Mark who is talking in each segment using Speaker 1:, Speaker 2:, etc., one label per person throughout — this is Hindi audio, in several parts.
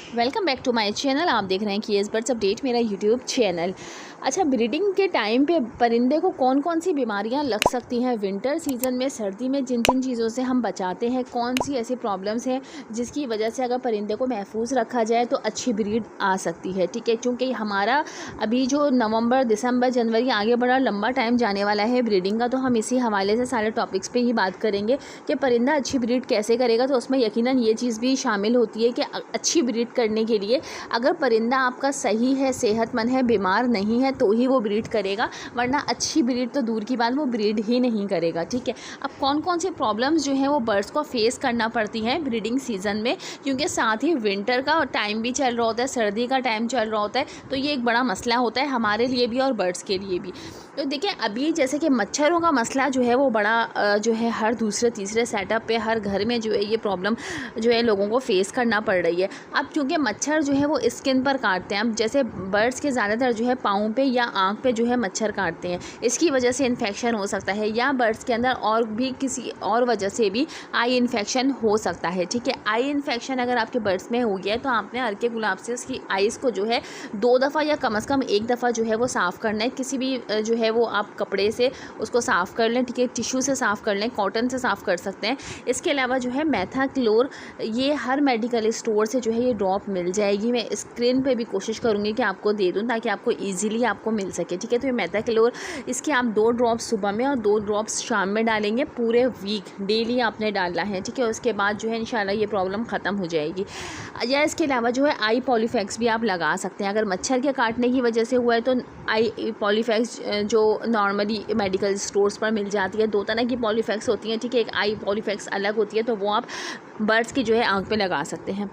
Speaker 1: Welcome back to my channel. आप देख रहे हैं कि एस बर्ड्स अपडेट, मेरा यूट्यूब चैनल। अच्छा, ब्रीडिंग के टाइम पे परिंदे को कौन कौन सी बीमारियां लग सकती हैं? विंटर सीज़न में, सर्दी में जिन जिन चीज़ों से हम बचाते हैं, कौन सी ऐसी प्रॉब्लम्स हैं जिसकी वजह से अगर परिंदे को महफूज रखा जाए तो अच्छी ब्रीड आ सकती है। ठीक है, क्योंकि हमारा अभी जो नवंबर, दिसंबर, जनवरी आगे बड़ा लंबा टाइम जाने वाला है ब्रीडिंग का, तो हम इसी हवाले से सारे टॉपिक्स पर ही बात करेंगे कि परिंदा अच्छी ब्रीड कैसे करेगा। तो उसमें यकीनन ये चीज़ भी शामिल होती है कि अच्छी ब्रीड करने के लिए अगर परिंदा आपका सही है, सेहतमंद है, बीमार नहीं है, तो ही वो ब्रीड करेगा, वरना अच्छी ब्रीड तो दूर की बात, वो ब्रीड ही नहीं करेगा। ठीक है, अब कौन कौन सी प्रॉब्लम्स जो हैं वो बर्ड्स को फेस करना पड़ती हैं ब्रीडिंग सीज़न में, क्योंकि साथ ही विंटर का टाइम भी चल रहा होता है, सर्दी का टाइम चल रहा होता है, तो ये एक बड़ा मसला होता है हमारे लिए भी और बर्ड्स के लिए भी। तो देखिए, अभी जैसे कि मच्छरों का मसला जो है वो बड़ा जो है हर दूसरे तीसरे सेटअप पे, हर घर में जो है ये प्रॉब्लम जो है लोगों को फेस करना पड़ रही है। अब क्योंकि मच्छर जो है वो स्किन पर काटते हैं, अब जैसे बर्ड्स के ज़्यादातर जो है पाँव पे या आँख पे जो है मच्छर काटते हैं, इसकी वजह से इन्फेक्शन हो सकता है, या बर्ड्स के अंदर और भी किसी और वजह से भी आई इन्फेक्शन हो सकता है। ठीक है, आई इन्फेक्शन अगर आपके बर्ड्स में हो गया है तो आपने अर्के गुलाब से उसकी आइज़ को जो है 2 दफ़ा या कम से कम 1 दफ़ा जो है वो साफ़ करना है। किसी भी जो है वो आप कपड़े से उसको साफ़ कर लें, ठीक है, टिश्यू से साफ़ कर लें, कॉटन से साफ़ कर सकते हैं। इसके अलावा जो है मेथाक्लोर, ये हर मेडिकल स्टोर से जो है ये ड्रॉप मिल जाएगी। मैं स्क्रीन पे भी कोशिश करूँगी कि आपको दे दूँ ताकि आपको ईज़िली आपको मिल सके। ठीक है, तो ये मेथाक्लोर, इसके आप 2 ड्रॉप्स सुबह में और 2 ड्रॉप्स शाम में डालेंगे, पूरे वीक डेली आपने डालना है। ठीक है, उसके बाद जो है इंशाल्लाह ये प्रॉब्लम ख़त्म हो जाएगी। या इसके अलावा जो है आई पॉलीफैक्स भी आप लगा सकते हैं। अगर मच्छर के काटने की वजह से हुआ है तो आई पॉलीफैक्स जो नॉर्मली मेडिकल स्टोर्स पर मिल जाती है, 2 तरह की पॉलीफैक्स होती हैं। ठीक है, एक आई पॉलीफैक्स अलग होती है, तो वो आप बर्ड्स की जो है आँख पे लगा सकते हैं।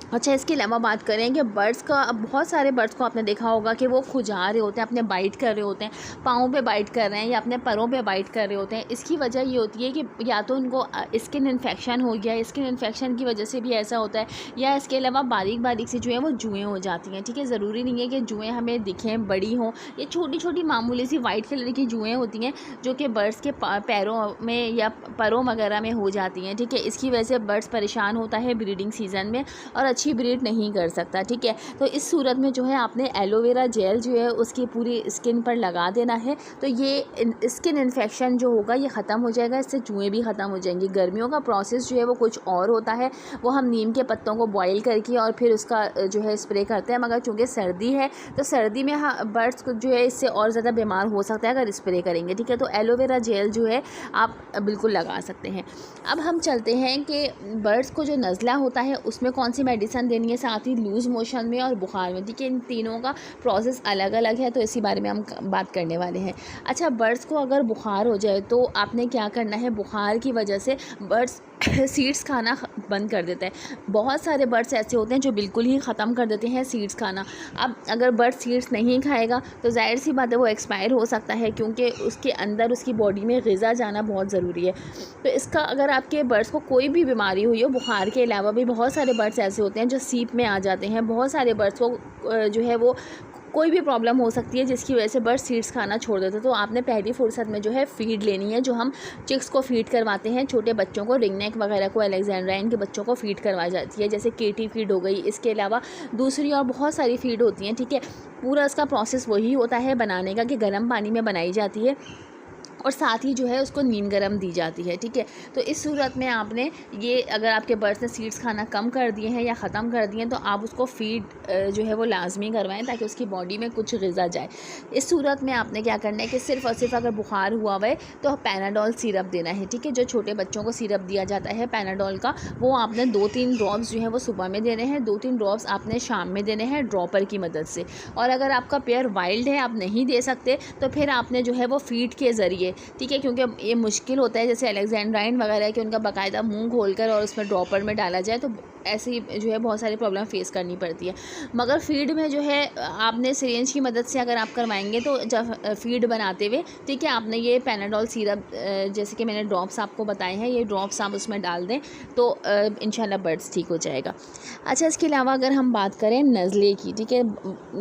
Speaker 1: अच्छा, इसके अलावा बात करें कि बर्ड्स का, अब बहुत सारे बर्ड्स को आपने देखा होगा कि वो खुजा रहे होते हैं, अपने बाइट कर रहे होते हैं, पाँव पे बाइट कर रहे हैं या अपने पैरों पे बाइट कर रहे होते हैं। इसकी वजह ये होती है कि या तो उनको स्किन इन्फेक्शन हो गया, स्किन इन्फेक्शन की वजह से भी ऐसा होता है, या इसके अलावा बारीक बारीक सी जो है वो जुएँ हो जाती हैं। ठीक है, ज़रूरी नहीं है कि जुएँ हमें दिखें बड़ी हों, ये छोटी छोटी मामूली सी वाइट कलर की जुएँ होती हैं जो कि बर्ड्स के पैरों में या परों वगैरह में हो जाती हैं। ठीक है, इसकी वजह से बर्ड्स परेशान होता है ब्रीडिंग सीज़न में और अच्छी ब्रीड नहीं कर सकता। ठीक है, तो इस सूरत में जो है आपने एलोवेरा जेल जो है उसकी पूरी स्किन पर लगा देना है, तो ये स्किन इन्फेक्शन जो होगा ये ख़त्म हो जाएगा, इससे जुएँ भी ख़त्म हो जाएंगी। गर्मियों का प्रोसेस जो है वो कुछ और होता है, वो हम नीम के पत्तों को बॉयल करके और फिर उसका जो है स्प्रे करते हैं, मगर चूँकि सर्दी है तो सर्दी में बर्ड्स को जो है इससे और ज़्यादा बीमार हो सकता है अगर स्प्रे करेंगे। ठीक है, तो एलोवेरा जेल जो है आप बिल्कुल लगा सकते हैं। अब हम चलते हैं कि बर्ड्स को जो नज़ला होता है उसमें कौन सी मेडिसिन देनी है, साथ ही लूज़ मोशन में और बुखार में। ठीक है, इन तीनों का प्रोसेस अलग अलग है, तो इसी बारे में हम बात करने वाले हैं। अच्छा, बर्ड्स को अगर बुखार हो जाए तो आपने क्या करना है, बुखार की वजह से बर्ड्स सीड्स खाना बंद कर देता है। बहुत सारे बर्ड्स ऐसे होते हैं जो बिल्कुल ही ख़त्म कर देते हैं सीड्स खाना। अब अगर बर्ड सीड्स नहीं खाएगा तो जाहिर सी बात है वो एक्सपायर हो सकता है, क्योंकि उसके अंदर उसकी बॉडी में ग़िज़ा जाना बहुत ज़रूरी है। तो इसका, अगर आपके बर्ड्स को कोई भी बीमारी हुई हो, बुखार के अलावा भी बहुत सारे बर्ड्स ऐसे होते हैं जो सीप में आ जाते हैं, बहुत सारे बर्ड्स को जो है वो कोई भी प्रॉब्लम हो सकती है जिसकी वजह से बर्ड सीड्स खाना छोड़ देते हैं। तो आपने पहली फुर्सत में जो है फ़ीड लेनी है, जो हम चिक्स को फ़ीड करवाते हैं, छोटे बच्चों को, रिंगनेक वगैरह को, अलेक्जेंड्राइन के बच्चों को फ़ीड करवाई जाती है, जैसे केटी फ़ीड हो गई। इसके अलावा दूसरी और बहुत सारी फ़ीड होती हैं। ठीक है, पूरा इसका प्रोसेस वही होता है बनाने का कि गर्म पानी में बनाई जाती है और साथ ही जो है उसको नीम गरम दी जाती है। ठीक है, तो इस सूरत में आपने ये, अगर आपके बर्ड्स ने सीड्स खाना कम कर दिए हैं या ख़त्म कर दिए हैं तो आप उसको फ़ीड जो है वो लाजमी करवाएं ताकि उसकी बॉडी में कुछ ग़िज़ा जाए। इस सूरत में आपने क्या करना है कि सिर्फ़ और सिर्फ अगर बुखार हुआ हुआ है तो पैनाडोल सिरप देना है। ठीक है, जो छोटे बच्चों को सिरप दिया जाता है पैनाडोल का, वो आपने 2-3 ड्रॉप्स जो है वो सुबह में देने हैं, 2-3 ड्रॉप्स आपने शाम में देने हैं ड्रॉपर की मदद से। और अगर आपका पेयर वाइल्ड है, आप नहीं दे सकते, तो फिर आपने जो है वो फ़ीड के ज़रिए, ठीक है, क्योंकि ये मुश्किल होता है जैसे अलेक्जेंड्राइन वगैरह कि उनका बाकायदा मुंह खोलकर और उसमें ड्रॉपर में डाला जाए, तो ऐसी जो है बहुत सारी प्रॉब्लम फेस करनी पड़ती है। मगर फ़ीड में जो है आपने सिरिंज की मदद से अगर आप करवाएंगे तो जब फ़ीड बनाते हुए, ठीक है, आपने ये पैनाडोल सिरप जैसे कि मैंने ड्रॉप्स आपको बताए हैं, ये ड्रॉप्स आप उसमें डाल दें तो इंशाल्लाह बर्ड्स ठीक हो जाएगा। अच्छा, इसके अलावा अगर हम बात करें नज़ले की, ठीक है,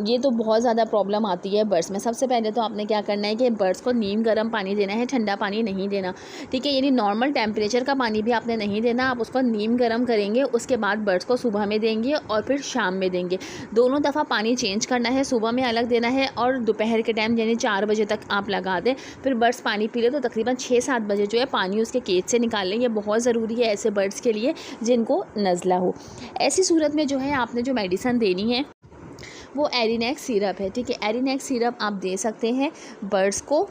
Speaker 1: ये तो बहुत ज़्यादा प्रॉब्लम आती है बर्ड्स में। सबसे पहले तो आपने क्या करना है कि बर्ड्स को नीम गर्म पानी देना है, ठंडा पानी नहीं देना, ठीक है। यानी नॉर्मल टेम्परेचर का पानी भी आपने नहीं देना, आप उसको नीम गर्म करेंगे, उसके बाद बर्ड्स को सुबह में देंगे और फिर शाम में देंगे। दोनों दफ़ा पानी चेंज करना है, सुबह में अलग देना है और दोपहर के टाइम यानी 4 बजे तक आप लगा दें। फिर बर्ड्स पानी पी ले तो तकरीबन 6-7 बजे जो है पानी उसके केज से निकाल लें। ये बहुत ज़रूरी है ऐसे बर्ड्स के लिए जिनको नज़ला हो। ऐसी सूरत में जो है आपने जो मेडिसन देनी है वो एरिनेक्स सिरप है, ठीक है। एरिनेक्स सिरप आप दे सकते हैं बर्ड्स को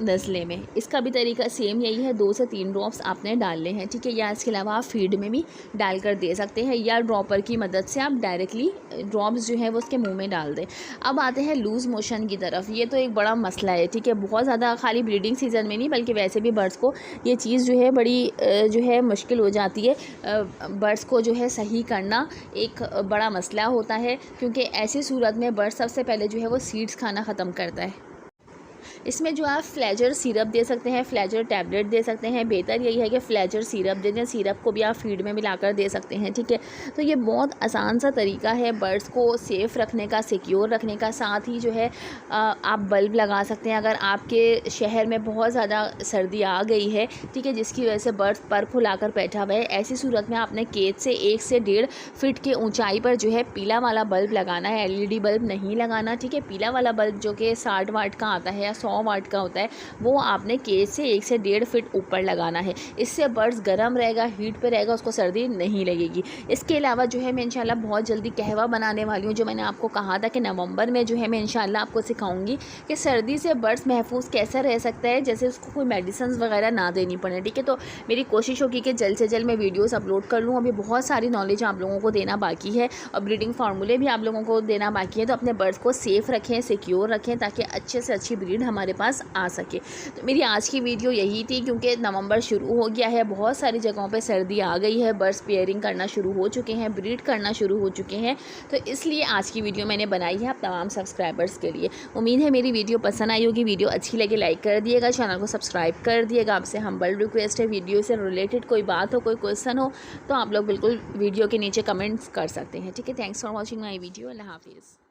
Speaker 1: नज़ले में। इसका भी तरीका सेम यही है, 2 से 3 ड्रॉप्स आपने डालने हैं, ठीक है। या इसके अलावा आप फीड में भी डालकर दे सकते हैं या ड्रॉपर की मदद से आप डायरेक्टली ड्रॉप्स जो है वो उसके मुंह में डाल दें। अब आते हैं लूज़ मोशन की तरफ। ये तो एक बड़ा मसला है, ठीक है। बहुत ज़्यादा खाली ब्रीडिंग सीज़न में नहीं बल्कि वैसे भी बर्ड्स को ये चीज़ जो है बड़ी जो है मुश्किल हो जाती है। बर्ड्स को जो है सही करना एक बड़ा मसला होता है, क्योंकि ऐसी सूरत में बर्ड सबसे पहले जो है वो सीड्स खाना ख़त्म करता है। इसमें जो आप फ्लैजर सिरप दे सकते हैं, फ्लैजर टैबलेट दे सकते हैं। बेहतर यही है कि फ्लैजर सिरप दे दें, सिरप को भी आप फीड में मिलाकर दे सकते हैं, ठीक है। तो ये बहुत आसान सा तरीका है बर्ड्स को सेफ़ रखने का, सिक्योर रखने का। साथ ही जो है आप बल्ब लगा सकते हैं अगर आपके शहर में बहुत ज़्यादा सर्दी आ गई है, ठीक है, जिसकी वजह से बर्ड्स पर फुलाकर बैठा हुआ है। ऐसी सूरत में आपने केज से 1 से 1.5 फीट के ऊंचाई पर जो है पीला वाला बल्ब लगाना है, LED बल्ब नहीं लगाना, ठीक है। पीला वाला बल्ब जो कि 60 वाट का आता है या 100 वाट का होता है, वो आपने केज से 1 से 1.5 फीट ऊपर लगाना है। इससे बर्ड्स गर्म रहेगा, हीट पे रहेगा, उसको सर्दी नहीं लगेगी। इसके अलावा जो है मैं इंशाल्लाह बहुत जल्दी कहवा बनाने वाली हूँ, जो मैंने आपको कहा था कि नवंबर में जो है मैं इंशाल्लाह आपको सिखाऊंगी कि सर्दी से बर्ड्स महफूज कैसे रह सकता है, जैसे उसको कोई मेडिसिन वगैरह ना देनी पड़े, ठीक है। तो मेरी कोशिश होगी कि जल्द से जल्द मैं वीडियोज़ अपलोड कर लूँ। अभी बहुत सारी नॉलेज आप लोगों को देना बाकी है और ब्रीडिंग फार्मूले भी आप लोगों को देना बाकी है। तो अपने बर्ड्स को सेफ़ रखें, सिक्योर रखें, ताकि अच्छे से अच्छी ब्रीड हमारे पास आ सके। तो मेरी आज की वीडियो यही थी, क्योंकि नवंबर शुरू हो गया है, बहुत सारी जगहों पे सर्दी आ गई है, बर्ड्स पेयरिंग करना शुरू हो चुके हैं, ब्रीड करना शुरू हो चुके हैं। तो इसलिए आज की वीडियो मैंने बनाई है आप तमाम सब्सक्राइबर्स के लिए। उम्मीद है मेरी वीडियो पसंद आई होगी। वीडियो अच्छी लगे लाइक कर दिएगा, चैनल को सब्सक्राइब कर दिएगा। आपसे हम्बल रिक्वेस्ट है, वीडियो से रिलेटेड कोई बात हो, कोई क्वेश्चन हो तो आप लोग बिल्कुल वीडियो के नीचे कमेंट्स कर सकते हैं, ठीक है। Thanks for watching my video. Allah हाफिज़।